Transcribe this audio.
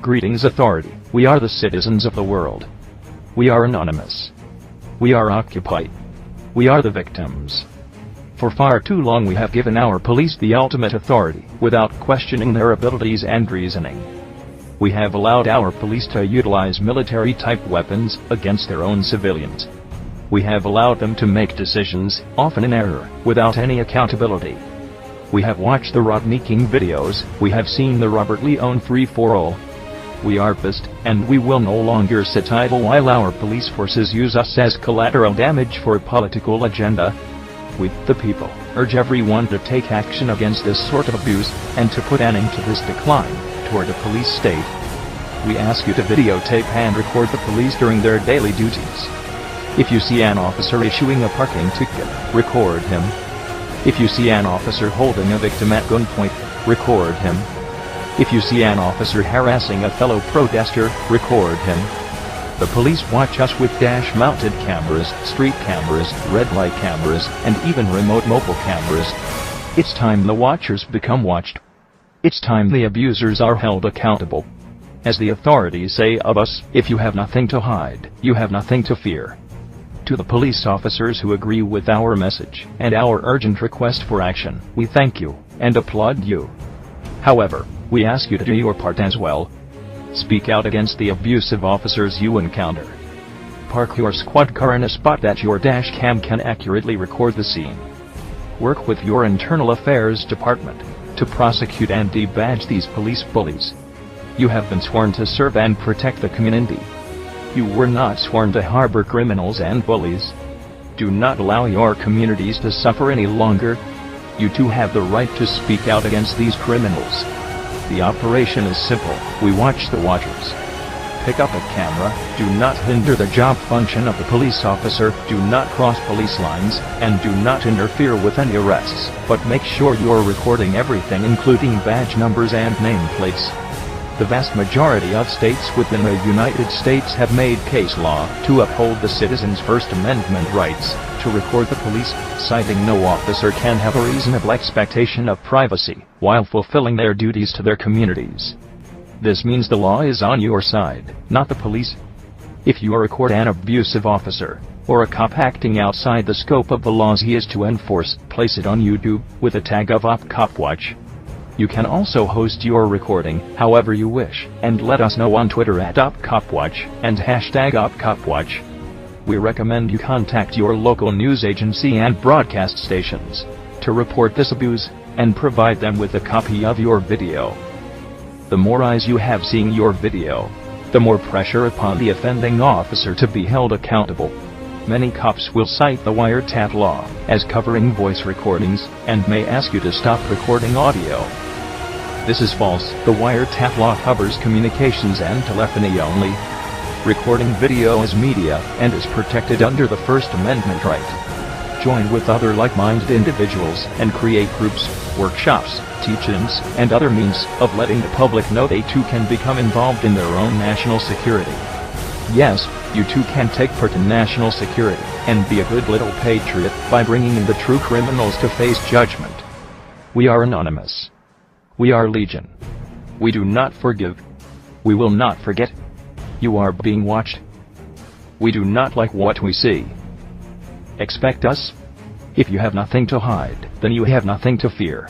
Greetings, authority. We are the citizens of the world. We are anonymous. We are occupied. We are the victims. For far too long we have given our police the ultimate authority, without questioning their abilities and reasoning. We have allowed our police to utilize military-type weapons against their own civilians. We have allowed them to make decisions, often in error, without any accountability. We have watched the Rodney King videos, we have seen the Robert Leone free-for-all. We are pissed, and we will no longer sit idle while our police forces use us as collateral damage for a political agenda. We, the people, urge everyone to take action against this sort of abuse, and to put an end to this decline toward a police state. We ask you to videotape and record the police during their daily duties. If you see an officer issuing a parking ticket, record him. If you see an officer holding a victim at gunpoint, record him. If you see an officer harassing a fellow protester, record him. The police watch us with dash-mounted cameras, street cameras, red light cameras, and even remote mobile cameras. It's time the watchers become watched. It's time the abusers are held accountable. As the authorities say of us, if you have nothing to hide, you have nothing to fear. To the police officers who agree with our message and our urgent request for action, we thank you and applaud you. However, we ask you to do your part as well. Speak out against the abusive officers you encounter. Park your squad car in a spot that your dash cam can accurately record the scene. Work with your internal affairs department to prosecute and debadge these police bullies. You have been sworn to serve and protect the community. You were not sworn to harbor criminals and bullies. Do not allow your communities to suffer any longer. You too have the right to speak out against these criminals. The operation is simple. We watch the watchers. Pick up a camera, do not hinder the job function of the police officer, do not cross police lines, and do not interfere with any arrests, but make sure you're recording everything including badge numbers and nameplates. The vast majority of states within the United States have made case law to uphold the citizens' First Amendment rights to record the police, citing no officer can have a reasonable expectation of privacy while fulfilling their duties to their communities. This means the law is on your side, not the police. If you record an abusive officer, or a cop acting outside the scope of the laws he is to enforce, place it on YouTube with a tag of OpCopWatch. You can also host your recording however you wish, and let us know on Twitter at OpCopWatch and #OpCopWatch. We recommend you contact your local news agency and broadcast stations to report this abuse, and provide them with a copy of your video. The more eyes you have seeing your video, the more pressure upon the offending officer to be held accountable. Many cops will cite the wiretap law as covering voice recordings, and may ask you to stop recording audio. This is false. The wiretap law covers communications and telephony only. Recording video is media, and is protected under the First Amendment right. Join with other like-minded individuals, and create groups, workshops, teach-ins, and other means of letting the public know they too can become involved in their own national security. Yes, you too can take part in national security, and be a good little patriot by bringing in the true criminals to face judgment. We are anonymous. We are legion. We do not forgive. We will not forget. You are being watched. We do not like what we see. Expect us. If you have nothing to hide, then you have nothing to fear.